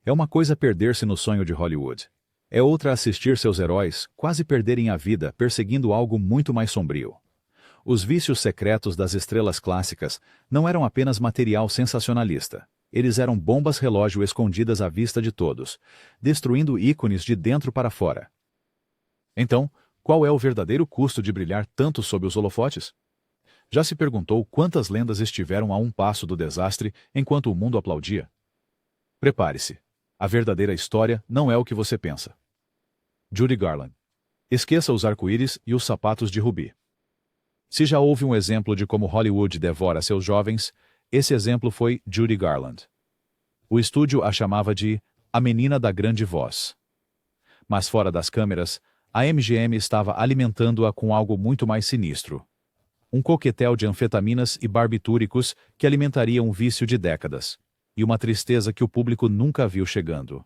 É uma coisa perder-se no sonho de Hollywood. É outra assistir seus heróis quase perderem a vida perseguindo algo muito mais sombrio. Os vícios secretos das estrelas clássicas não eram apenas material sensacionalista. Eles eram bombas relógio escondidas à vista de todos, destruindo ícones de dentro para fora. Então, qual é o verdadeiro custo de brilhar tanto sob os holofotes? Já se perguntou quantas lendas estiveram a um passo do desastre enquanto o mundo aplaudia? Prepare-se. A verdadeira história não é o que você pensa. Judy Garland. Esqueça os arco-íris e os sapatos de rubi. Se já houve um exemplo de como Hollywood devora seus jovens, esse exemplo foi Judy Garland. O estúdio a chamava de a menina da grande voz. Mas fora das câmeras, a MGM estava alimentando-a com algo muito mais sinistro. Um coquetel de anfetaminas e barbitúricos que alimentaria um vício de décadas, e uma tristeza que o público nunca viu chegando.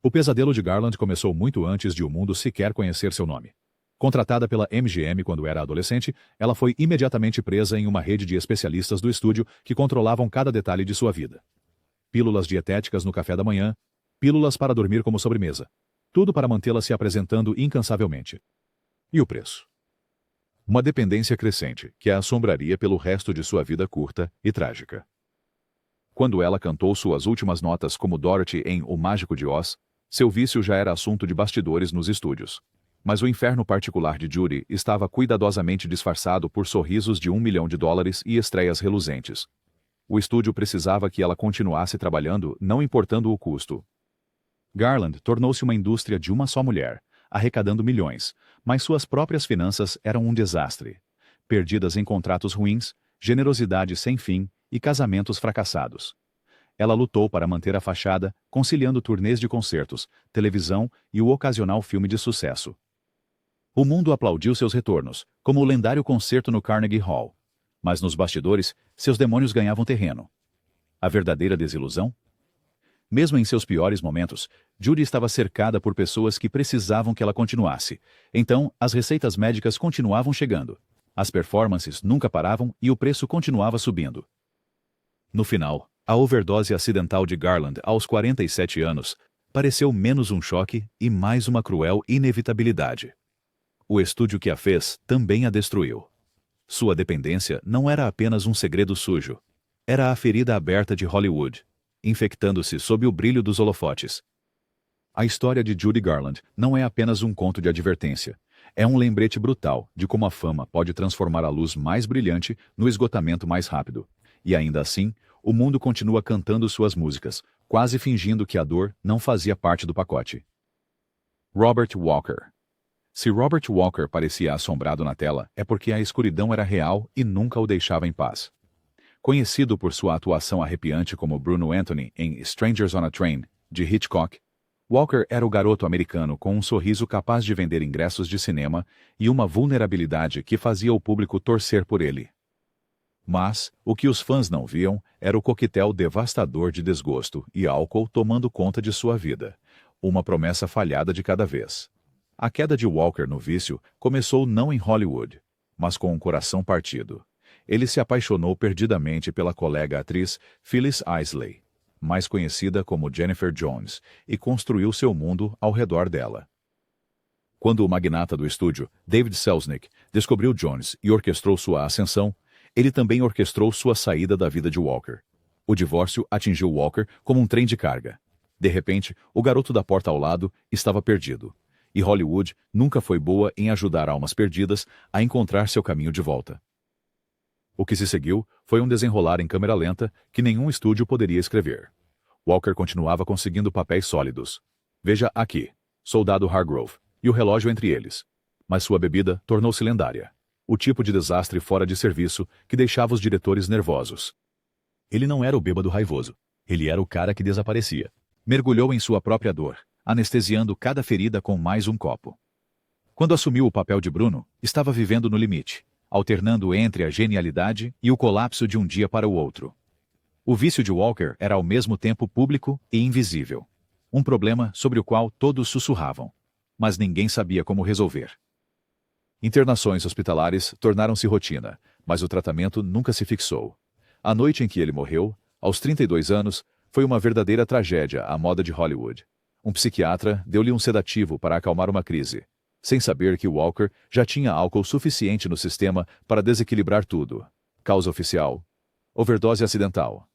O pesadelo de Garland começou muito antes de o mundo sequer conhecer seu nome. Contratada pela MGM quando era adolescente, ela foi imediatamente presa em uma rede de especialistas do estúdio que controlavam cada detalhe de sua vida. Pílulas dietéticas no café da manhã, pílulas para dormir como sobremesa. Tudo para mantê-la se apresentando incansavelmente. E o preço? Uma dependência crescente que a assombraria pelo resto de sua vida curta e trágica. Quando ela cantou suas últimas notas como Dorothy em O Mágico de Oz, seu vício já era assunto de bastidores nos estúdios. Mas o inferno particular de Judy estava cuidadosamente disfarçado por sorrisos de $1 milhão e estreias reluzentes. O estúdio precisava que ela continuasse trabalhando, não importando o custo. Garland tornou-se uma indústria de uma só mulher, arrecadando milhões, mas suas próprias finanças eram um desastre. Perdidas em contratos ruins, generosidade sem fim e casamentos fracassados. Ela lutou para manter a fachada, conciliando turnês de concertos, televisão e o ocasional filme de sucesso. O mundo aplaudiu seus retornos, como o lendário concerto no Carnegie Hall. Mas nos bastidores, seus demônios ganhavam terreno. A verdadeira desilusão? Mesmo em seus piores momentos, Judy estava cercada por pessoas que precisavam que ela continuasse. Então, as receitas médicas continuavam chegando. As performances nunca paravam e o preço continuava subindo. No final, a overdose acidental de Garland aos 47 anos pareceu menos um choque e mais uma cruel inevitabilidade. O estúdio que a fez também a destruiu. Sua dependência não era apenas um segredo sujo. Era a ferida aberta de Hollywood, infectando-se sob o brilho dos holofotes. A história de Judy Garland não é apenas um conto de advertência. É um lembrete brutal de como a fama pode transformar a luz mais brilhante no esgotamento mais rápido. E ainda assim, o mundo continua cantando suas músicas, quase fingindo que a dor não fazia parte do pacote. Robert Walker. Se Robert Walker parecia assombrado na tela, é porque a escuridão era real e nunca o deixava em paz. Conhecido por sua atuação arrepiante como Bruno Anthony em Strangers on a Train, de Hitchcock, Walker era o garoto americano com um sorriso capaz de vender ingressos de cinema e uma vulnerabilidade que fazia o público torcer por ele. Mas, o que os fãs não viam era o coquetel devastador de desgosto e álcool tomando conta de sua vida, uma promessa falhada de cada vez. A queda de Walker no vício começou não em Hollywood, mas com um coração partido. Ele se apaixonou perdidamente pela colega atriz Phyllis Isley, mais conhecida como Jennifer Jones, e construiu seu mundo ao redor dela. Quando o magnata do estúdio, David Selznick, descobriu Jones e orquestrou sua ascensão, ele também orquestrou sua saída da vida de Walker. O divórcio atingiu Walker como um trem de carga. De repente, o garoto da porta ao lado estava perdido. E Hollywood nunca foi boa em ajudar almas perdidas a encontrar seu caminho de volta. O que se seguiu foi um desenrolar em câmera lenta que nenhum estúdio poderia escrever. Walker continuava conseguindo papéis sólidos. Veja aqui, Soldado Hargrove, e o relógio entre eles. Mas sua bebida tornou-se lendária. O tipo de desastre fora de serviço que deixava os diretores nervosos. Ele não era o bêbado raivoso. Ele era o cara que desaparecia. Mergulhou em sua própria dor, anestesiando cada ferida com mais um copo. Quando assumiu o papel de Bruno, estava vivendo no limite, alternando entre a genialidade e o colapso de um dia para o outro. O vício de Walker era ao mesmo tempo público e invisível. Um problema sobre o qual todos sussurravam, mas ninguém sabia como resolver. Internações hospitalares tornaram-se rotina, mas o tratamento nunca se fixou. A noite em que ele morreu, aos 32 anos, Foi uma verdadeira tragédia à moda de Hollywood. Um psiquiatra deu-lhe um sedativo para acalmar uma crise, sem saber que Walker já tinha álcool suficiente no sistema para desequilibrar tudo. Causa oficial: overdose acidental.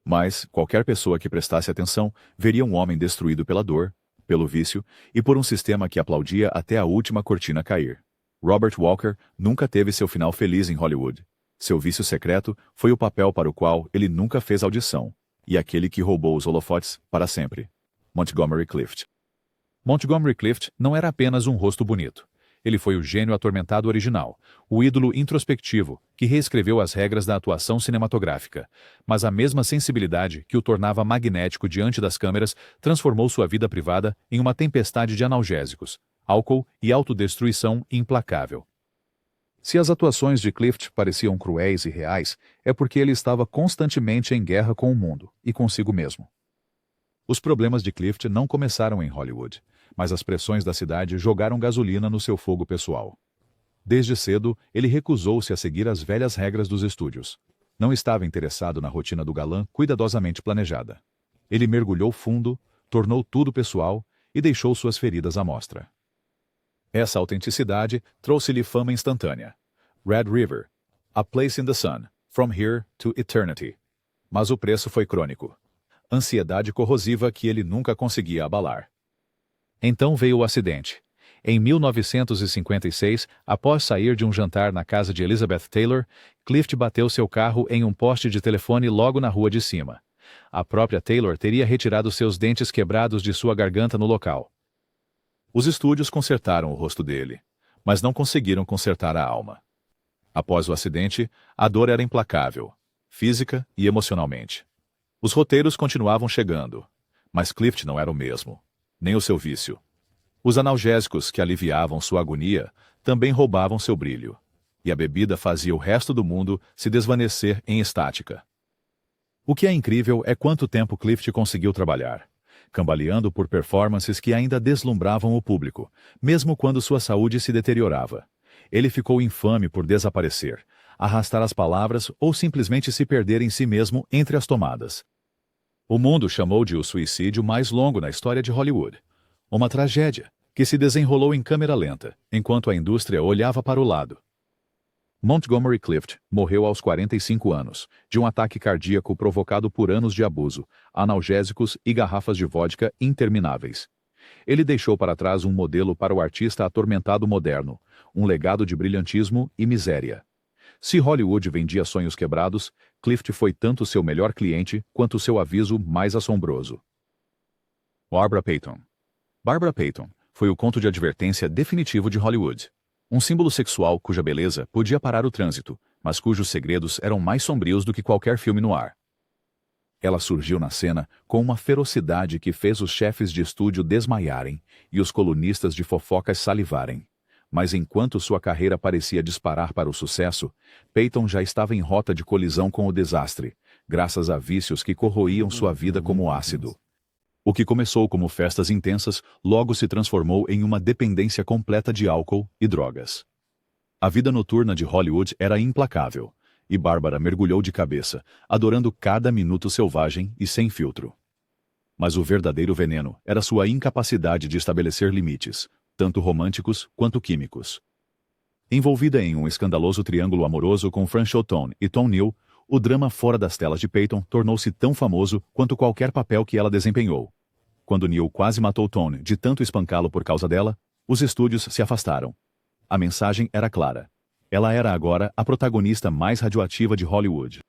Mas qualquer pessoa que prestasse atenção veria um homem destruído pela dor, pelo vício e por um sistema que aplaudia até a última cortina cair. Robert Walker nunca teve seu final feliz em Hollywood. Seu vício secreto foi o papel para o qual ele nunca fez audição, e aquele que roubou os holofotes para sempre: Montgomery Clift. Montgomery Clift não era apenas um rosto bonito. Ele foi o gênio atormentado original, o ídolo introspectivo que reescreveu as regras da atuação cinematográfica. Mas a mesma sensibilidade que o tornava magnético diante das câmeras transformou sua vida privada em uma tempestade de analgésicos, álcool e autodestruição implacável. Se as atuações de Clift pareciam cruéis e reais, é porque ele estava constantemente em guerra com o mundo e consigo mesmo. Os problemas de Clift não começaram em Hollywood, mas as pressões da cidade jogaram gasolina no seu fogo pessoal. Desde cedo, ele recusou-se a seguir as velhas regras dos estúdios. Não estava interessado na rotina do galã cuidadosamente planejada. Ele mergulhou fundo, tornou tudo pessoal e deixou suas feridas à mostra. Essa autenticidade trouxe-lhe fama instantânea. Red River, A Place in the Sun, From Here to Eternity. Mas o preço foi crônico. Ansiedade corrosiva que ele nunca conseguia abalar. Então veio o acidente. Em 1956, após sair de um jantar na casa de Elizabeth Taylor, Clift bateu seu carro em um poste de telefone logo na rua de cima. A própria Taylor teria retirado seus dentes quebrados de sua garganta no local. Os estúdios consertaram o rosto dele, mas não conseguiram consertar a alma. Após o acidente, a dor era implacável, física e emocionalmente. Os roteiros continuavam chegando, mas Clift não era o mesmo, nem o seu vício. Os analgésicos que aliviavam sua agonia também roubavam seu brilho, e a bebida fazia o resto do mundo se desvanecer em estática. O que é incrível é quanto tempo Clift conseguiu trabalhar, cambaleando por performances que ainda deslumbravam o público, mesmo quando sua saúde se deteriorava. Ele ficou infame por desaparecer, arrastar as palavras ou simplesmente se perder em si mesmo entre as tomadas. O mundo chamou de o suicídio mais longo na história de Hollywood. Uma tragédia que se desenrolou em câmera lenta, enquanto a indústria olhava para o lado. Montgomery Clift morreu aos 45 anos, de um ataque cardíaco provocado por anos de abuso, analgésicos e garrafas de vodka intermináveis. Ele deixou para trás um modelo para o artista atormentado moderno, um legado de brilhantismo e miséria. Se Hollywood vendia sonhos quebrados, Clift foi tanto seu melhor cliente quanto seu aviso mais assombroso. Barbara Payton. Barbara Payton foi o conto de advertência definitivo de Hollywood. Um símbolo sexual cuja beleza podia parar o trânsito, mas cujos segredos eram mais sombrios do que qualquer filme no ar. Ela surgiu na cena com uma ferocidade que fez os chefes de estúdio desmaiarem e os colunistas de fofocas salivarem. Mas enquanto sua carreira parecia disparar para o sucesso, Payton já estava em rota de colisão com o desastre, graças a vícios que corroíam sua vida como ácido. O que começou como festas intensas logo se transformou em uma dependência completa de álcool e drogas. A vida noturna de Hollywood era implacável, e Barbara mergulhou de cabeça, adorando cada minuto selvagem e sem filtro. Mas o verdadeiro veneno era sua incapacidade de estabelecer limites, tanto românticos quanto químicos. Envolvida em um escandaloso triângulo amoroso com Franchot Tone e Tom Neal, o drama fora das telas de Payton tornou-se tão famoso quanto qualquer papel que ela desempenhou. Quando Neal quase matou Tone de tanto espancá-lo por causa dela, os estúdios se afastaram. A mensagem era clara. Ela era agora a protagonista mais radioativa de Hollywood.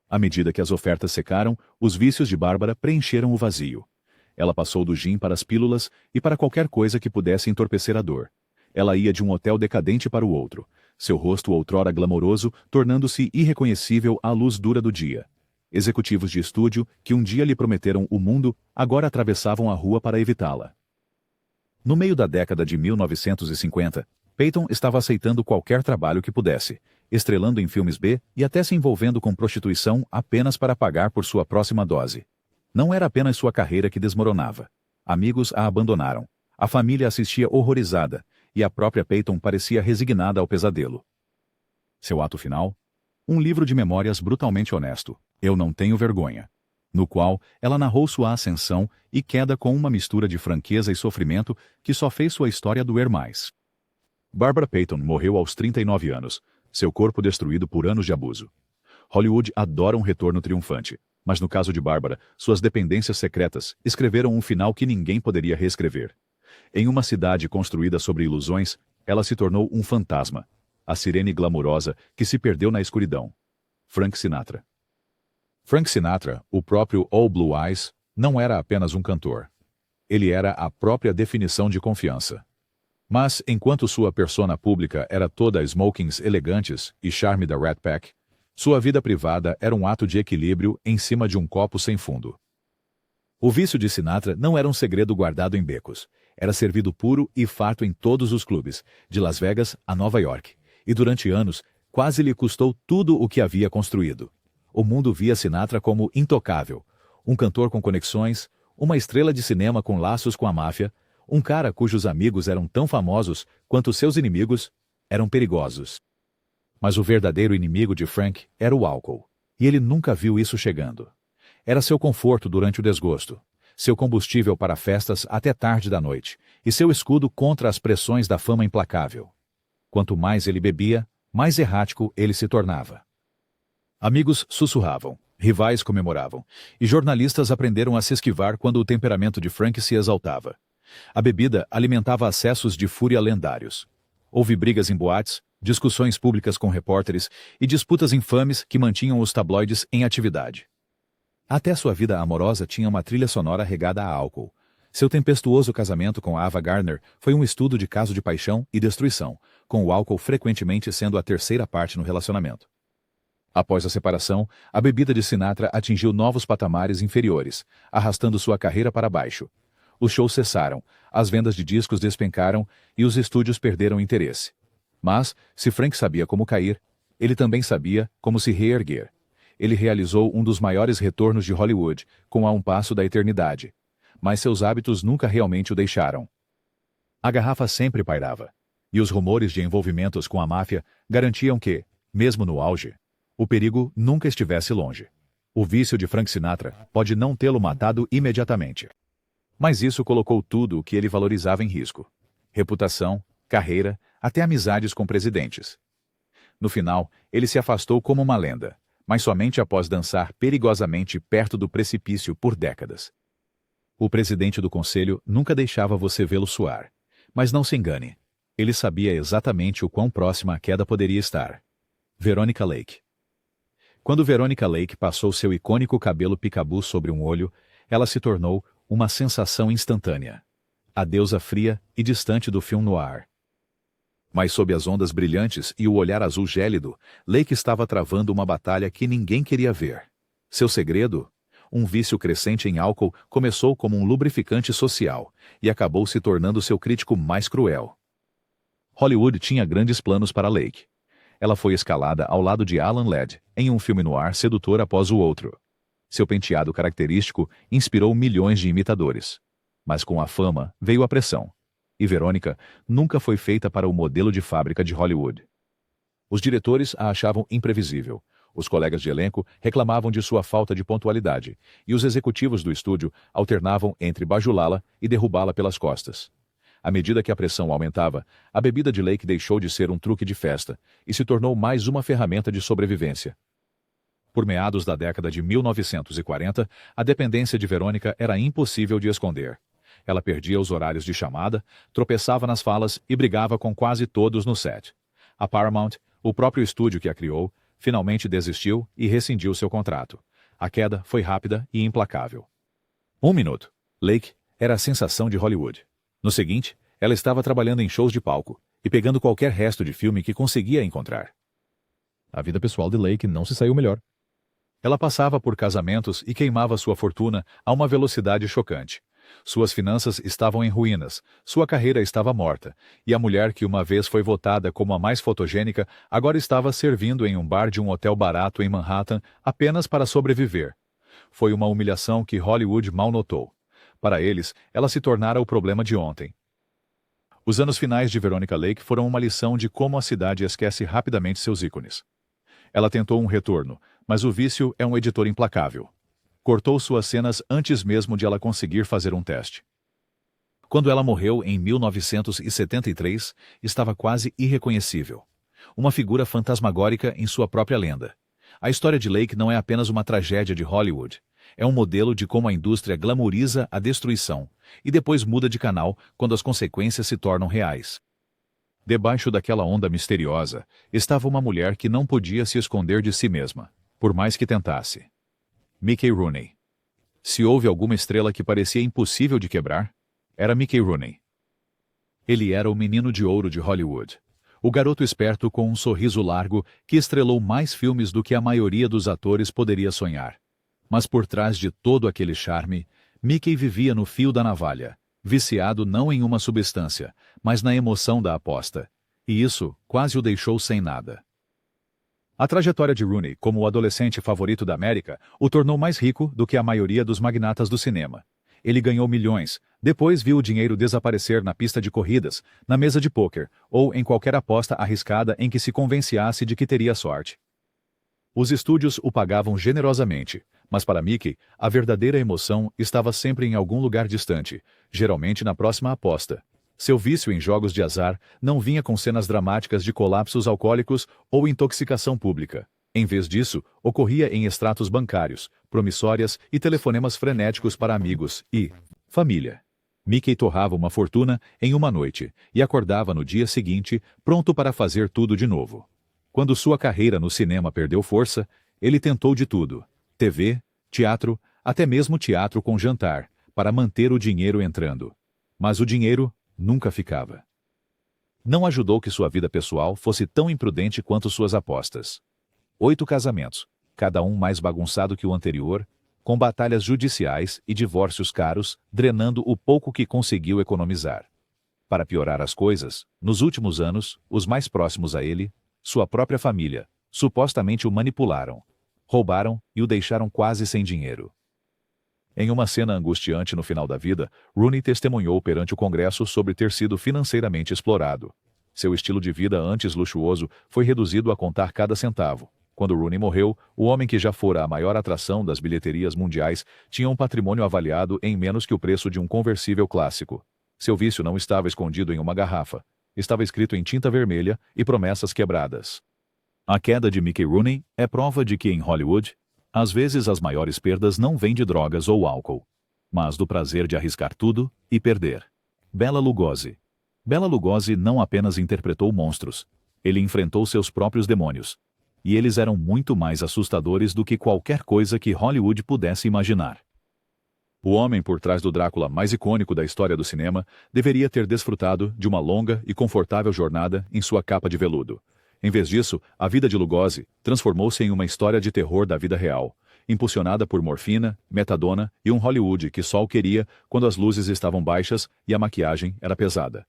À medida que as ofertas secaram, os vícios de Barbara preencheram o vazio. Ela passou do gin para as pílulas e para qualquer coisa que pudesse entorpecer a dor. Ela ia de um hotel decadente para o outro, seu rosto outrora glamouroso tornando-se irreconhecível à luz dura do dia. Executivos de estúdio, que um dia lhe prometeram o mundo, agora atravessavam a rua para evitá-la. No meio da década de 1950, Payton estava aceitando qualquer trabalho que pudesse, estrelando em filmes B e até se envolvendo com prostituição apenas para pagar por sua próxima dose. Não era apenas sua carreira que desmoronava. Amigos a abandonaram. A família assistia horrorizada, e a própria Payton parecia resignada ao pesadelo. Seu ato final? Um livro de memórias brutalmente honesto. Eu não tenho vergonha. no qual ela narrou sua ascensão e queda com uma mistura de franqueza e sofrimento que só fez sua história doer mais. Barbara Payton morreu aos 39 anos, seu corpo destruído por anos de abuso. Hollywood adora um retorno triunfante, mas no caso de Barbara, suas dependências secretas escreveram um final que ninguém poderia reescrever. Em uma cidade construída sobre ilusões, ela se tornou um fantasma, a sirene glamurosa que se perdeu na escuridão. Frank Sinatra. Frank Sinatra, o próprio All Blue Eyes, não era apenas um cantor. Ele era a própria definição de confiança. Mas, enquanto sua persona pública era toda smokings elegantes e charme da Rat Pack, sua vida privada era um ato de equilíbrio em cima de um copo sem fundo. O vício de Sinatra não era um segredo guardado em becos. Era servido puro e farto em todos os clubes, de Las Vegas a Nova York. E durante anos, quase lhe custou tudo o que havia construído. O mundo via Sinatra como intocável, um cantor com conexões, uma estrela de cinema com laços com a máfia, um cara cujos amigos eram tão famosos quanto seus inimigos eram perigosos. Mas o verdadeiro inimigo de Frank era o álcool, e ele nunca viu isso chegando. Era seu conforto durante o desgosto, seu combustível para festas até tarde da noite, e seu escudo contra as pressões da fama implacável. Quanto mais ele bebia, mais errático ele se tornava. Amigos sussurravam, rivais comemoravam, e jornalistas aprenderam a se esquivar quando o temperamento de Frank se exaltava. A bebida alimentava acessos de fúria lendários. Houve brigas em boates, discussões públicas com repórteres e disputas infames que mantinham os tabloides em atividade. Até sua vida amorosa tinha uma trilha sonora regada a álcool. Seu tempestuoso casamento com Ava Gardner foi um estudo de caso de paixão e destruição, com o álcool frequentemente sendo a terceira parte no relacionamento. Após a separação, a bebida de Sinatra atingiu novos patamares inferiores, arrastando sua carreira para baixo. Os shows cessaram, as vendas de discos despencaram e os estúdios perderam interesse. Mas, se Frank sabia como cair, ele também sabia como se reerguer. Ele realizou um dos maiores retornos de Hollywood, com A um Passo da Eternidade. Mas seus hábitos nunca realmente o deixaram. A garrafa sempre pairava, e os rumores de envolvimentos com a máfia garantiam que, mesmo no auge, o perigo nunca estivesse longe. O vício de Frank Sinatra pode não tê-lo matado imediatamente. Mas isso colocou tudo o que ele valorizava em risco. Reputação, carreira, até amizades com presidentes. No final, ele se afastou como uma lenda, mas somente após dançar perigosamente perto do precipício por décadas. O presidente do conselho nunca deixava você vê-lo suar. Mas não se engane, ele sabia exatamente o quão próxima a queda poderia estar. Veronica Lake. Quando Veronica Lake passou seu icônico cabelo picabu sobre um olho, ela se tornou uma sensação instantânea. A deusa fria e distante do film noir. Mas sob as ondas brilhantes e o olhar azul gélido, Lake estava travando uma batalha que ninguém queria ver. Seu segredo? Um vício crescente em álcool começou como um lubrificante social e acabou se tornando seu crítico mais cruel. Hollywood tinha grandes planos para Lake. Ela foi escalada ao lado de Alan Ladd em um filme noir sedutor após o outro. Seu penteado característico inspirou milhões de imitadores. Mas com a fama veio a pressão. E Verônica nunca foi feita para o modelo de fábrica de Hollywood. Os diretores a achavam imprevisível. Os colegas de elenco reclamavam de sua falta de pontualidade. E os executivos do estúdio alternavam entre bajulá-la e derrubá-la pelas costas. À medida que a pressão aumentava, a bebida de Lake deixou de ser um truque de festa e se tornou mais uma ferramenta de sobrevivência. Por meados da década de 1940, a dependência de Verônica era impossível de esconder. Ela perdia os horários de chamada, tropeçava nas falas e brigava com quase todos no set. A Paramount, o próprio estúdio que a criou, finalmente desistiu e rescindiu seu contrato. A queda foi rápida e implacável. 1 minuto. Lake era a sensação de Hollywood. No seguinte, ela estava trabalhando em shows de palco e pegando qualquer resto de filme que conseguia encontrar. A vida pessoal de Lake não se saiu melhor. Ela passava por casamentos e queimava sua fortuna a uma velocidade chocante. Suas finanças estavam em ruínas, sua carreira estava morta, e a mulher que uma vez foi votada como a mais fotogênica agora estava servindo em um bar de um hotel barato em Manhattan apenas para sobreviver. Foi uma humilhação que Hollywood mal notou. Para eles, ela se tornara o problema de ontem. Os anos finais de Veronica Lake foram uma lição de como a cidade esquece rapidamente seus ícones. Ela tentou um retorno, mas o vício é um editor implacável. cortou suas cenas antes mesmo de ela conseguir fazer um teste. Quando ela morreu em 1973, estava quase irreconhecível. Uma figura fantasmagórica em sua própria lenda. A história de Lake não é apenas uma tragédia de Hollywood. É um modelo de como a indústria glamouriza a destruição e depois muda de canal quando as consequências se tornam reais. Debaixo daquela onda misteriosa, estava uma mulher que não podia se esconder de si mesma, por mais que tentasse. Mickey Rooney. Se houve alguma estrela que parecia impossível de quebrar, era Mickey Rooney. Ele era o menino de ouro de Hollywood. O garoto esperto com um sorriso largo que estrelou mais filmes do que a maioria dos atores poderia sonhar. Mas por trás de todo aquele charme, Mickey vivia no fio da navalha, viciado não em uma substância, mas na emoção da aposta. E isso quase o deixou sem nada. A trajetória de Rooney como o adolescente favorito da América o tornou mais rico do que a maioria dos magnatas do cinema. Ele ganhou milhões, depois viu o dinheiro desaparecer na pista de corridas, na mesa de pôquer ou em qualquer aposta arriscada em que se convenciasse de que teria sorte. Os estúdios o pagavam generosamente, mas para Mickey, a verdadeira emoção estava sempre em algum lugar distante, geralmente na próxima aposta. Seu vício em jogos de azar não vinha com cenas dramáticas de colapsos alcoólicos ou intoxicação pública. Em vez disso, ocorria em extratos bancários, promissórias e telefonemas frenéticos para amigos e família. Mickey torrava uma fortuna em uma noite e acordava no dia seguinte, pronto para fazer tudo de novo. Quando sua carreira no cinema perdeu força, ele tentou de tudo: TV, teatro, até mesmo teatro com jantar, para manter o dinheiro entrando. Mas o dinheiro nunca ficava. Não ajudou que sua vida pessoal fosse tão imprudente quanto suas apostas. 8 casamentos, cada um mais bagunçado que o anterior, com batalhas judiciais e divórcios caros, drenando o pouco que conseguiu economizar. Para piorar as coisas, nos últimos anos, os mais próximos a ele, sua própria família, supostamente o manipularam, roubaram e o deixaram quase sem dinheiro. Em uma cena angustiante no final da vida, Rooney testemunhou perante o Congresso sobre ter sido financeiramente explorado. Seu estilo de vida antes luxuoso foi reduzido a contar cada centavo. Quando Rooney morreu, o homem que já fora a maior atração das bilheterias mundiais tinha um patrimônio avaliado em menos que o preço de um conversível clássico. Seu vício não estava escondido em uma garrafa. Estava escrito em tinta vermelha e promessas quebradas. A queda de Mickey Rooney é prova de que em Hollywood, às vezes as maiores perdas não vêm de drogas ou álcool, mas do prazer de arriscar tudo e perder. Bela Lugosi. Bela Lugosi não apenas interpretou monstros, ele enfrentou seus próprios demônios. E eles eram muito mais assustadores do que qualquer coisa que Hollywood pudesse imaginar. O homem por trás do Drácula mais icônico da história do cinema deveria ter desfrutado de uma longa e confortável jornada em sua capa de veludo. Em vez disso, a vida de Lugosi transformou-se em uma história de terror da vida real, impulsionada por morfina, metadona e um Hollywood que só o queria quando as luzes estavam baixas e a maquiagem era pesada.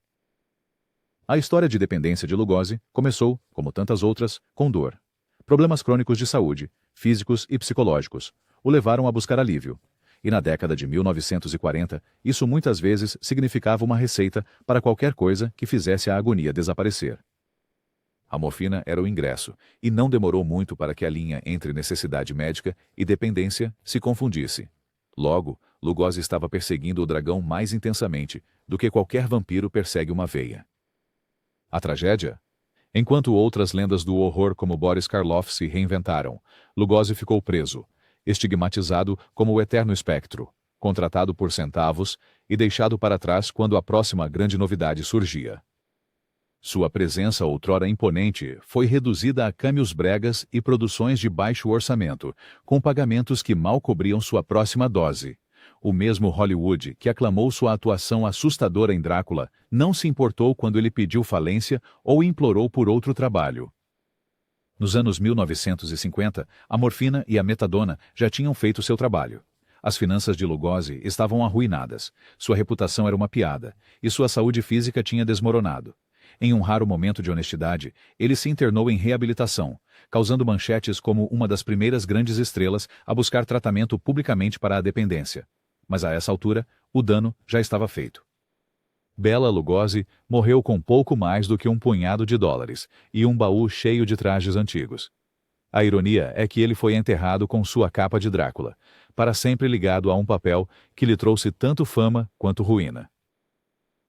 A história de dependência de Lugosi começou, como tantas outras, com dor. Problemas crônicos de saúde, físicos e psicológicos, o levaram a buscar alívio. E na década de 1940, isso muitas vezes significava uma receita para qualquer coisa que fizesse a agonia desaparecer. A morfina era o ingresso, e não demorou muito para que a linha entre necessidade médica e dependência se confundisse. Logo, Lugosi estava perseguindo o dragão mais intensamente do que qualquer vampiro persegue uma veia. A tragédia? Enquanto outras lendas do horror como Boris Karloff se reinventaram, Lugosi ficou preso, estigmatizado como o eterno espectro, contratado por centavos e deixado para trás quando a próxima grande novidade surgia. Sua presença outrora imponente foi reduzida a câmeos bregas e produções de baixo orçamento, com pagamentos que mal cobriam sua próxima dose. O mesmo Hollywood, que aclamou sua atuação assustadora em Drácula, não se importou quando ele pediu falência ou implorou por outro trabalho. Nos anos 1950, a morfina e a metadona já tinham feito seu trabalho. As finanças de Lugosi estavam arruinadas, sua reputação era uma piada, e sua saúde física tinha desmoronado. Em um raro momento de honestidade, ele se internou em reabilitação, causando manchetes como uma das primeiras grandes estrelas a buscar tratamento publicamente para a dependência. Mas a essa altura, o dano já estava feito. Bela Lugosi morreu com pouco mais do que um punhado de dólares e um baú cheio de trajes antigos. A ironia é que ele foi enterrado com sua capa de Drácula, para sempre ligado a um papel que lhe trouxe tanto fama quanto ruína.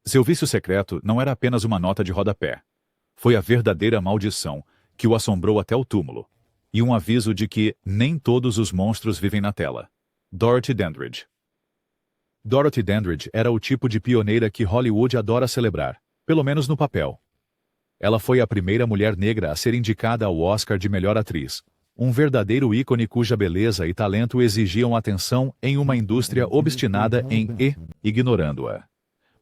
Seu vício secreto não era apenas uma nota de rodapé. Foi a verdadeira maldição que o assombrou até o túmulo, e um aviso de que nem todos os monstros vivem na tela. Dorothy Dandridge. Dorothy Dandridge era o tipo de pioneira que Hollywood adora celebrar, pelo menos no papel. Ela foi a primeira mulher negra a ser indicada ao Oscar de melhor atriz, um verdadeiro ícone cuja beleza e talento exigiam atenção em uma indústria obstinada em ignorando-a.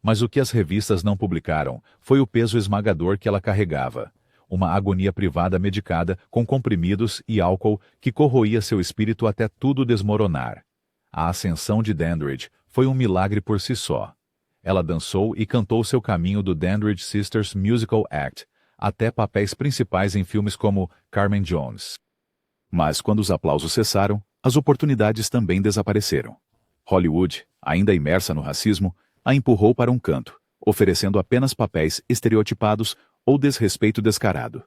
Mas o que as revistas não publicaram foi o peso esmagador que ela carregava, uma agonia privada medicada com comprimidos e álcool que corroía seu espírito até tudo desmoronar. A ascensão de Dandridge foi um milagre por si só. Ela dançou e cantou seu caminho do Dandridge Sisters Musical Act, até papéis principais em filmes como Carmen Jones. Mas quando os aplausos cessaram, as oportunidades também desapareceram. Hollywood, ainda imersa no racismo, a empurrou para um canto, oferecendo apenas papéis estereotipados ou desrespeito descarado.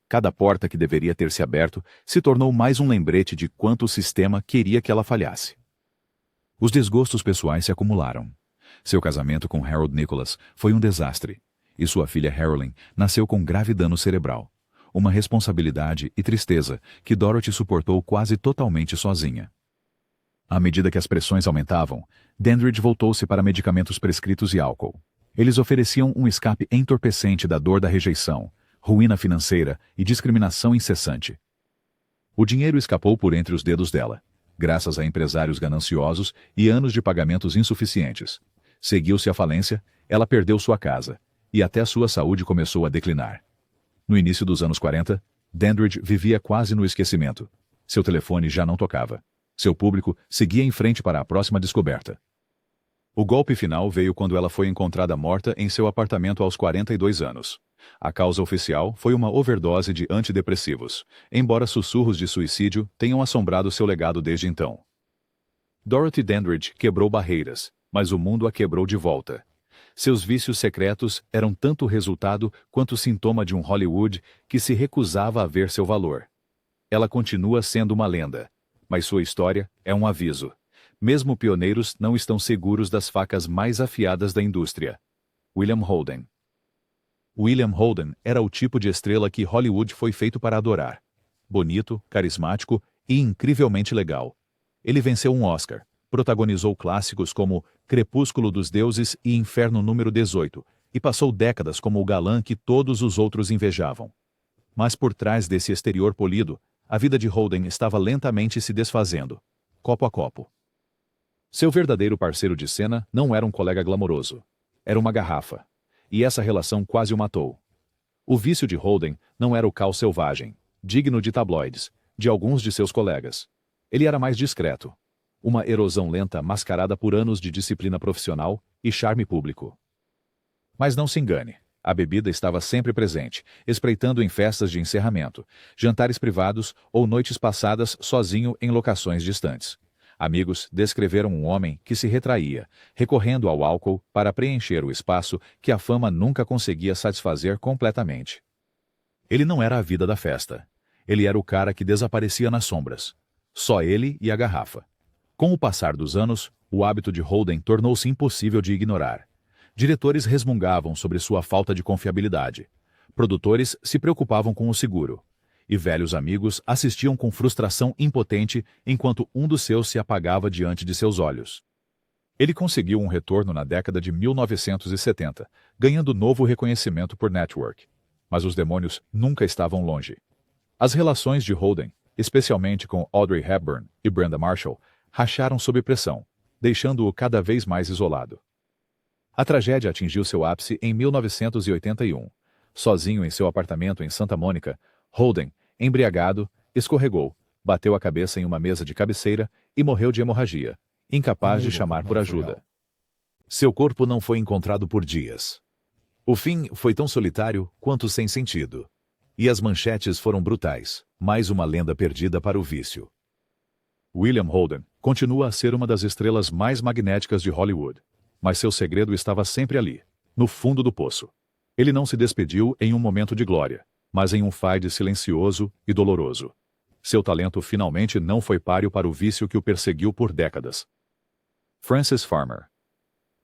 Cada porta que deveria ter se aberto se tornou mais um lembrete de quanto o sistema queria que ela falhasse. Os desgostos pessoais se acumularam. Seu casamento com Harold Nicholas foi um desastre, e sua filha Harolyn nasceu com grave dano cerebral. Uma responsabilidade e tristeza que Dorothy suportou quase totalmente sozinha. À medida que as pressões aumentavam, Dandridge voltou-se para medicamentos prescritos e álcool. Eles ofereciam um escape entorpecente da dor da rejeição, ruína financeira e discriminação incessante. O dinheiro escapou por entre os dedos dela, graças a empresários gananciosos e anos de pagamentos insuficientes. Seguiu-se a falência, ela perdeu sua casa, e até sua saúde começou a declinar. No início dos anos 40, Dandridge vivia quase no esquecimento. Seu telefone já não tocava. Seu público seguia em frente para a próxima descoberta. O golpe final veio quando ela foi encontrada morta em seu apartamento aos 42 anos. A causa oficial foi uma overdose de antidepressivos, embora sussurros de suicídio tenham assombrado seu legado desde então. Dorothy Dandridge quebrou barreiras, mas o mundo a quebrou de volta. Seus vícios secretos eram tanto resultado quanto sintoma de um Hollywood que se recusava a ver seu valor. Ela continua sendo uma lenda, mas sua história é um aviso. Mesmo pioneiros não estão seguros das facas mais afiadas da indústria. William Holden. William Holden era o tipo de estrela que Hollywood foi feito para adorar. Bonito, carismático e incrivelmente legal. Ele venceu um Oscar, protagonizou clássicos como Crepúsculo dos Deuses e Inferno número 18, e passou décadas como o galã que todos os outros invejavam. Mas por trás desse exterior polido, a vida de Holden estava lentamente se desfazendo, copo a copo. Seu verdadeiro parceiro de cena não era um colega glamouroso. Era uma garrafa. E essa relação quase o matou. O vício de Holden não era o caos selvagem, digno de tabloides, de alguns de seus colegas. Ele era mais discreto. Uma erosão lenta mascarada por anos de disciplina profissional e charme público. Mas não se engane. A bebida estava sempre presente, espreitando em festas de encerramento, jantares privados ou noites passadas sozinho em locações distantes. Amigos descreveram um homem que se retraía, recorrendo ao álcool para preencher o espaço que a fama nunca conseguia satisfazer completamente. Ele não era a vida da festa. Ele era o cara que desaparecia nas sombras. Só ele e a garrafa. Com o passar dos anos, o hábito de Holden tornou-se impossível de ignorar. Diretores resmungavam sobre sua falta de confiabilidade. Produtores se preocupavam com o seguro. E velhos amigos assistiam com frustração impotente enquanto um dos seus se apagava diante de seus olhos. Ele conseguiu um retorno na década de 1970, ganhando novo reconhecimento por network. Mas os demônios nunca estavam longe. As relações de Holden, especialmente com Audrey Hepburn e Brenda Marshall, racharam sob pressão, deixando-o cada vez mais isolado. A tragédia atingiu seu ápice em 1981. Sozinho em seu apartamento em Santa Mônica, Holden, embriagado, escorregou, bateu a cabeça em uma mesa de cabeceira e morreu de hemorragia, incapaz de chamar por ajuda. Seu corpo não foi encontrado por dias. O fim foi tão solitário quanto sem sentido. E as manchetes foram brutais, mais uma lenda perdida para o vício. William Holden continua a ser uma das estrelas mais magnéticas de Hollywood, mas seu segredo estava sempre ali, no fundo do poço. Ele não se despediu em um momento de glória, mas em um faide silencioso e doloroso. Seu talento finalmente não foi páreo para o vício que o perseguiu por décadas. Frances Farmer.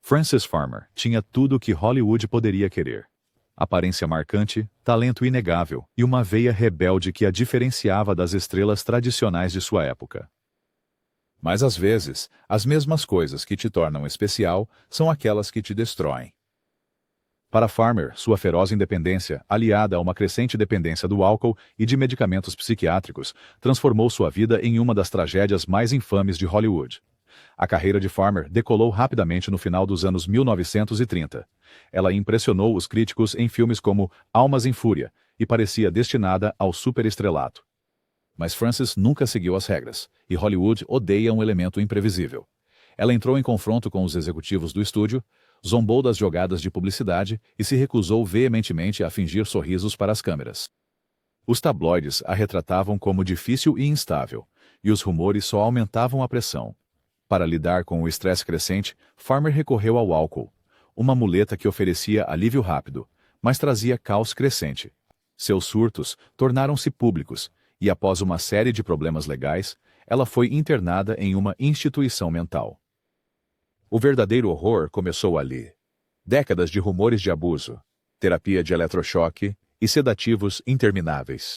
Frances Farmer tinha tudo o que Hollywood poderia querer. Aparência marcante, talento inegável e uma veia rebelde que a diferenciava das estrelas tradicionais de sua época. Mas às vezes, as mesmas coisas que te tornam especial são aquelas que te destroem. Para Farmer, sua feroz independência, aliada a uma crescente dependência do álcool e de medicamentos psiquiátricos, transformou sua vida em uma das tragédias mais infames de Hollywood. A carreira de Farmer decolou rapidamente no final dos anos 1930. Ela impressionou os críticos em filmes como Almas em Fúria e parecia destinada ao superestrelato. Mas Frances nunca seguiu as regras, e Hollywood odeia um elemento imprevisível. Ela entrou em confronto com os executivos do estúdio, zombou das jogadas de publicidade e se recusou veementemente a fingir sorrisos para as câmeras. Os tabloides a retratavam como difícil e instável, e os rumores só aumentavam a pressão. Para lidar com o estresse crescente, Farmer recorreu ao álcool, uma muleta que oferecia alívio rápido, mas trazia caos crescente. Seus surtos tornaram-se públicos, e após uma série de problemas legais, ela foi internada em uma instituição mental. O verdadeiro horror começou ali. Décadas de rumores de abuso, terapia de eletrochoque e sedativos intermináveis.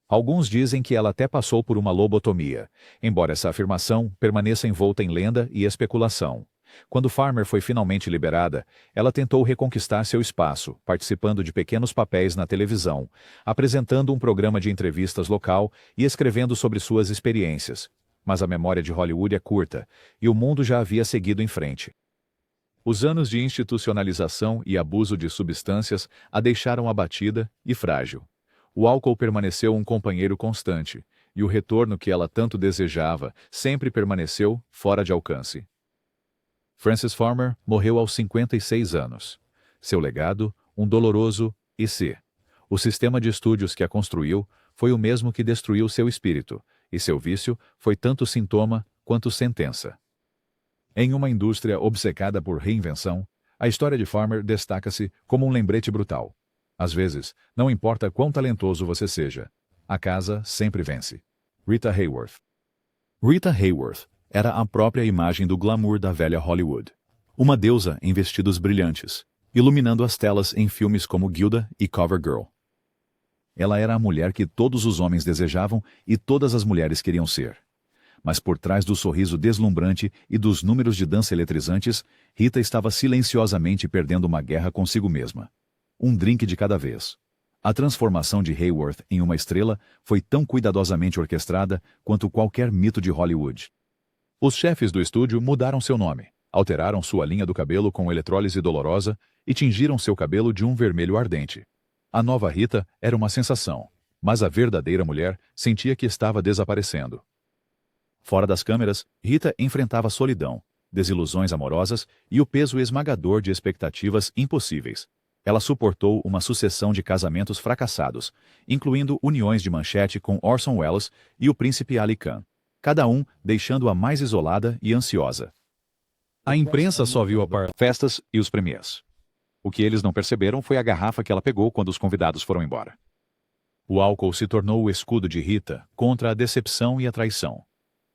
Alguns dizem que ela até passou por uma lobotomia, embora essa afirmação permaneça envolta em lenda e especulação. Quando Farmer foi finalmente liberada, ela tentou reconquistar seu espaço, participando de pequenos papéis na televisão, apresentando um programa de entrevistas local e escrevendo sobre suas experiências. Mas a memória de Hollywood é curta, e o mundo já havia seguido em frente. Os anos de institucionalização e abuso de substâncias a deixaram abatida e frágil. O álcool permaneceu um companheiro constante, e o retorno que ela tanto desejava sempre permaneceu fora de alcance. Frances Farmer morreu aos 56 anos. Seu legado, um doloroso e.c. O sistema de estúdios que a construiu foi o mesmo que destruiu seu espírito, e seu vício foi tanto sintoma quanto sentença. Em uma indústria obcecada por reinvenção, a história de Farmer destaca-se como um lembrete brutal. Às vezes, não importa quão talentoso você seja, a casa sempre vence. Rita Hayworth. Rita Hayworth era a própria imagem do glamour da velha Hollywood. Uma deusa em vestidos brilhantes, iluminando as telas em filmes como Gilda e Covergirl. Ela era a mulher que todos os homens desejavam e todas as mulheres queriam ser. Mas por trás do sorriso deslumbrante e dos números de dança eletrizantes, Rita estava silenciosamente perdendo uma guerra consigo mesma. Um drink de cada vez. A transformação de Hayworth em uma estrela foi tão cuidadosamente orquestrada quanto qualquer mito de Hollywood. Os chefes do estúdio mudaram seu nome, alteraram sua linha do cabelo com eletrólise dolorosa e tingiram seu cabelo de um vermelho ardente. A nova Rita era uma sensação, mas a verdadeira mulher sentia que estava desaparecendo. Fora das câmeras, Rita enfrentava solidão, desilusões amorosas e o peso esmagador de expectativas impossíveis. Ela suportou uma sucessão de casamentos fracassados, incluindo uniões de manchete com Orson Welles e o príncipe Ali Khan, cada um deixando-a mais isolada e ansiosa. A imprensa só viu a festas e os premiers. O que eles não perceberam foi a garrafa que ela pegou quando os convidados foram embora. O álcool se tornou o escudo de Rita contra a decepção e a traição.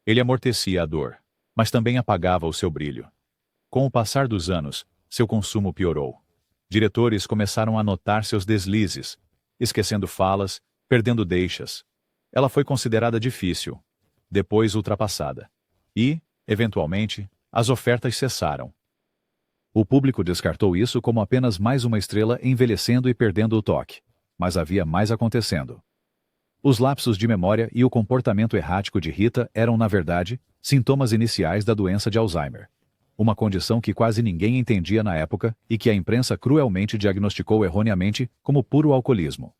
Ele amortecia a dor, mas também apagava o seu brilho. Com o passar dos anos, seu consumo piorou. Diretores começaram a notar seus deslizes, esquecendo falas, perdendo deixas. Ela foi considerada difícil, depois ultrapassada. E, eventualmente, as ofertas cessaram. O público descartou isso como apenas mais uma estrela envelhecendo e perdendo o toque. Mas havia mais acontecendo. Os lapsos de memória e o comportamento errático de Rita eram, na verdade, sintomas iniciais da doença de Alzheimer. Uma condição que quase ninguém entendia na época e que a imprensa cruelmente diagnosticou erroneamente como puro alcoolismo.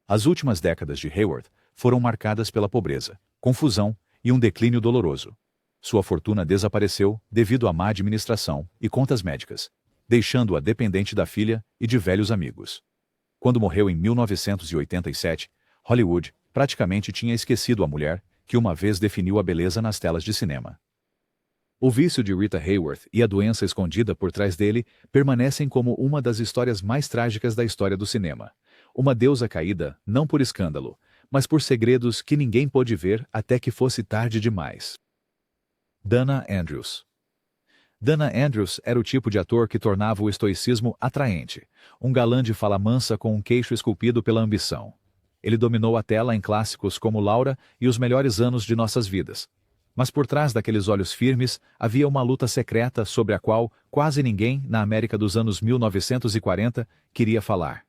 As últimas décadas de Hayworth foram marcadas pela pobreza, confusão e um declínio doloroso. Sua fortuna desapareceu devido à má administração e contas médicas, deixando-a dependente da filha e de velhos amigos. Quando morreu em 1987, Hollywood praticamente tinha esquecido a mulher que uma vez definiu a beleza nas telas de cinema. O vício de Rita Hayworth e a doença escondida por trás dele permanecem como uma das histórias mais trágicas da história do cinema. Uma deusa caída, não por escândalo, mas por segredos que ninguém pôde ver até que fosse tarde demais. Dana Andrews. Dana Andrews era o tipo de ator que tornava o estoicismo atraente, um galã de fala mansa com um queixo esculpido pela ambição. Ele dominou a tela em clássicos como Laura e Os Melhores Anos de Nossas Vidas. Mas por trás daqueles olhos firmes havia uma luta secreta sobre a qual quase ninguém, na América dos anos 1940, queria falar.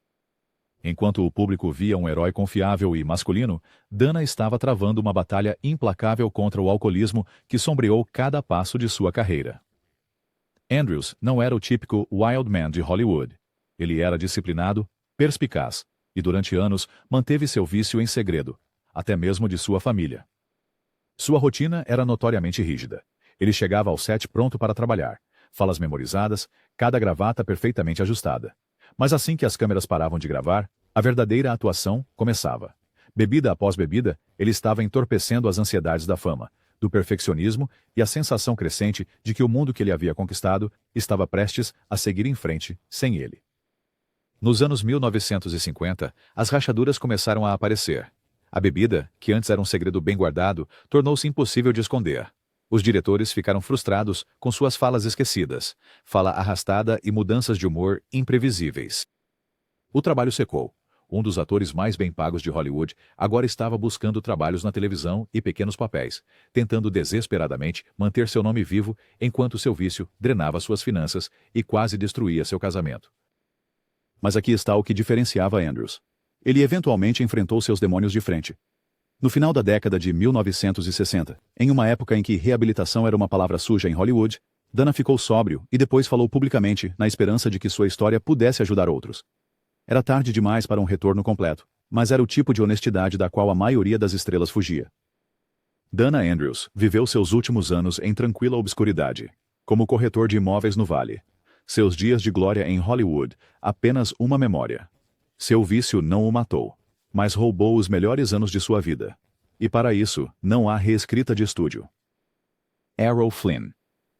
Enquanto o público via um herói confiável e masculino, Dana estava travando uma batalha implacável contra o alcoolismo que sombreou cada passo de sua carreira. Andrews não era o típico wild man de Hollywood. Ele era disciplinado, perspicaz, e durante anos manteve seu vício em segredo, até mesmo de sua família. Sua rotina era notoriamente rígida. Ele chegava ao set pronto para trabalhar, falas memorizadas, cada gravata perfeitamente ajustada. Mas assim que as câmeras paravam de gravar, a verdadeira atuação começava. Bebida após bebida, ele estava entorpecendo as ansiedades da fama, do perfeccionismo e a sensação crescente de que o mundo que ele havia conquistado estava prestes a seguir em frente sem ele. Nos anos 1950, as rachaduras começaram a aparecer. A bebida, que antes era um segredo bem guardado, tornou-se impossível de esconder. Os diretores ficaram frustrados com suas falas esquecidas, fala arrastada e mudanças de humor imprevisíveis. O trabalho secou. Um dos atores mais bem pagos de Hollywood agora estava buscando trabalhos na televisão e pequenos papéis, tentando desesperadamente manter seu nome vivo enquanto seu vício drenava suas finanças e quase destruía seu casamento. Mas aqui está o que diferenciava Andrews. Ele eventualmente enfrentou seus demônios de frente. No final da década de 1960, em uma época em que reabilitação era uma palavra suja em Hollywood, Dana ficou sóbrio e depois falou publicamente na esperança de que sua história pudesse ajudar outros. Era tarde demais para um retorno completo, mas era o tipo de honestidade da qual a maioria das estrelas fugia. Dana Andrews viveu seus últimos anos em tranquila obscuridade, como corretor de imóveis no Vale. Seus dias de glória em Hollywood, apenas uma memória. Seu vício não o matou, mas roubou os melhores anos de sua vida. E para isso, não há reescrita de estúdio. Errol Flynn.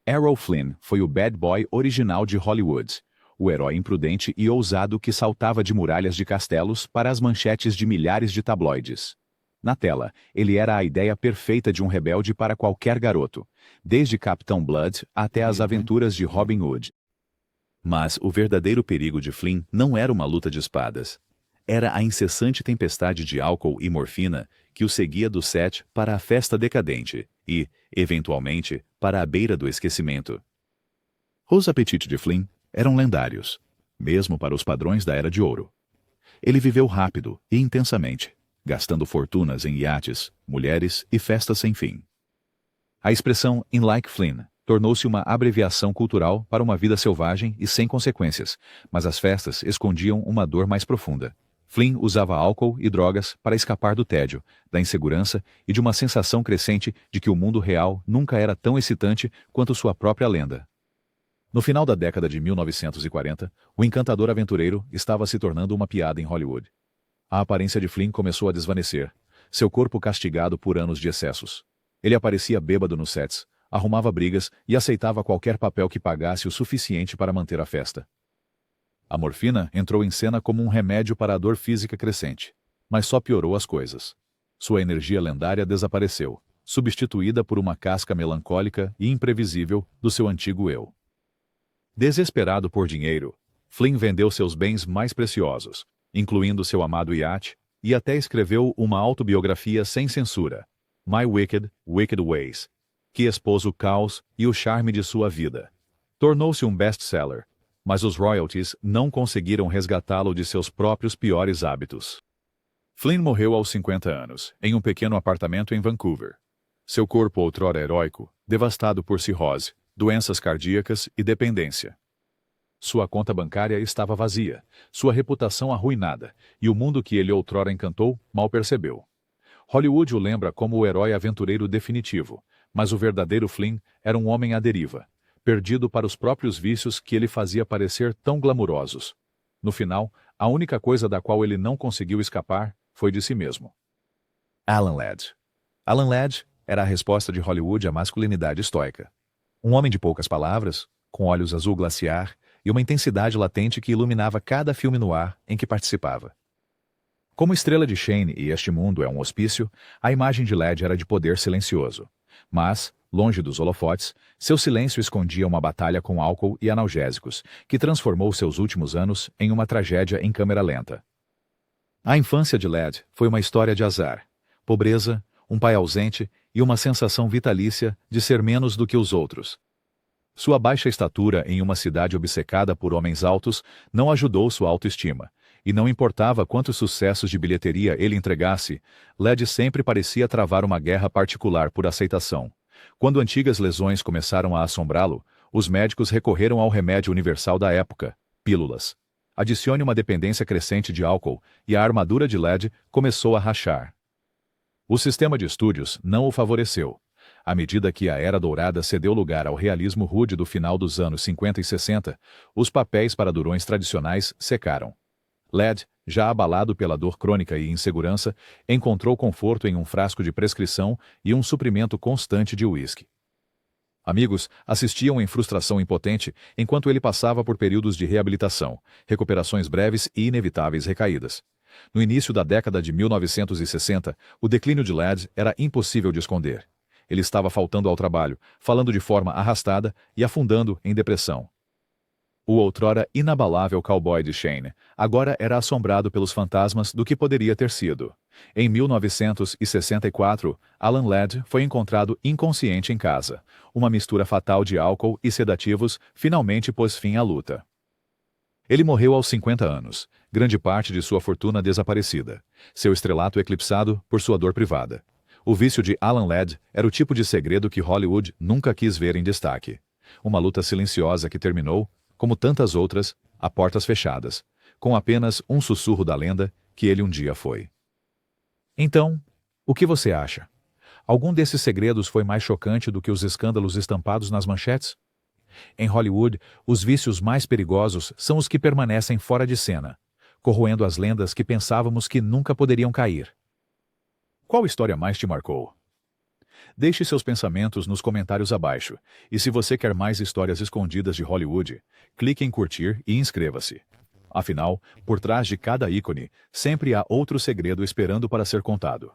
Errol Flynn foi o bad boy original de Hollywood, o herói imprudente e ousado que saltava de muralhas de castelos para as manchetes de milhares de tabloides. Na tela, ele era a ideia perfeita de um rebelde para qualquer garoto, desde Capitão Blood até as aventuras de Robin Hood. Mas o verdadeiro perigo de Flynn não era uma luta de espadas. Era a incessante tempestade de álcool e morfina que o seguia do set para a festa decadente e, eventualmente, para a beira do esquecimento. Os apetites de Flynn eram lendários, mesmo para os padrões da Era de Ouro. Ele viveu rápido e intensamente, gastando fortunas em iates, mulheres e festas sem fim. A expressão "in like Flynn" tornou-se uma abreviação cultural para uma vida selvagem e sem consequências, mas as festas escondiam uma dor mais profunda. Flynn usava álcool e drogas para escapar do tédio, da insegurança e de uma sensação crescente de que o mundo real nunca era tão excitante quanto sua própria lenda. No final da década de 1940, o encantador aventureiro estava se tornando uma piada em Hollywood. A aparência de Flynn começou a desvanecer, seu corpo castigado por anos de excessos. Ele aparecia bêbado nos sets, arrumava brigas e aceitava qualquer papel que pagasse o suficiente para manter a festa. A morfina entrou em cena como um remédio para a dor física crescente, mas só piorou as coisas. Sua energia lendária desapareceu, substituída por uma casca melancólica e imprevisível do seu antigo eu. Desesperado por dinheiro, Flynn vendeu seus bens mais preciosos, incluindo seu amado iate, e até escreveu uma autobiografia sem censura, My Wicked, Wicked Ways, que expôs o caos e o charme de sua vida. Tornou-se um best-seller, mas os royalties não conseguiram resgatá-lo de seus próprios piores hábitos. Flynn morreu aos 50 anos, em um pequeno apartamento em Vancouver. Seu corpo outrora heróico, devastado por cirrose, doenças cardíacas e dependência. Sua conta bancária estava vazia, sua reputação arruinada, e o mundo que ele outrora encantou mal percebeu. Hollywood o lembra como o herói aventureiro definitivo, mas o verdadeiro Flynn era um homem à deriva, perdido para os próprios vícios que ele fazia parecer tão glamurosos. No final, a única coisa da qual ele não conseguiu escapar foi de si mesmo. Alan Ladd. Alan Ladd era a resposta de Hollywood à masculinidade estoica. Um homem de poucas palavras, com olhos azul glaciar e uma intensidade latente que iluminava cada filme no ar em que participava. Como estrela de Shane e este mundo é um hospício, a imagem de LED era de poder silencioso. Mas, longe dos holofotes, seu silêncio escondia uma batalha com álcool e analgésicos, que transformou seus últimos anos em uma tragédia em câmera lenta. A infância de LED foi uma história de azar, pobreza, um pai ausente e uma sensação vitalícia de ser menos do que os outros. Sua baixa estatura em uma cidade obcecada por homens altos não ajudou sua autoestima, e não importava quantos sucessos de bilheteria ele entregasse, LED sempre parecia travar uma guerra particular por aceitação. Quando antigas lesões começaram a assombrá-lo, os médicos recorreram ao remédio universal da época, pílulas. Adicione uma dependência crescente de álcool e a armadura de LED começou a rachar. O sistema de estúdios não o favoreceu. À medida que a Era Dourada cedeu lugar ao realismo rude do final dos anos 50 e 60, os papéis para durões tradicionais secaram. LED, já abalado pela dor crônica e insegurança, encontrou conforto em um frasco de prescrição e um suprimento constante de uísque. Amigos assistiam em frustração impotente enquanto ele passava por períodos de reabilitação, recuperações breves e inevitáveis recaídas. No início da década de 1960, o declínio de LED era impossível de esconder. Ele estava faltando ao trabalho, falando de forma arrastada e afundando em depressão. O outrora inabalável cowboy de Shane agora era assombrado pelos fantasmas do que poderia ter sido. Em 1964, Alan LED foi encontrado inconsciente em casa. Uma mistura fatal de álcool e sedativos finalmente pôs fim à luta. Ele morreu aos 50 anos, grande parte de sua fortuna desaparecida, seu estrelato eclipsado por sua dor privada. O vício de Alan LED era o tipo de segredo que Hollywood nunca quis ver em destaque. Uma luta silenciosa que terminou, como tantas outras, a portas fechadas, com apenas um sussurro da lenda que ele um dia foi. Então, o que você acha? Algum desses segredos foi mais chocante do que os escândalos estampados nas manchetes? Em Hollywood, os vícios mais perigosos são os que permanecem fora de cena, corroendo as lendas que pensávamos que nunca poderiam cair. Qual história mais te marcou? Deixe seus pensamentos nos comentários abaixo, e se você quer mais histórias escondidas de Hollywood, clique em curtir e inscreva-se. Afinal, por trás de cada ícone, sempre há outro segredo esperando para ser contado.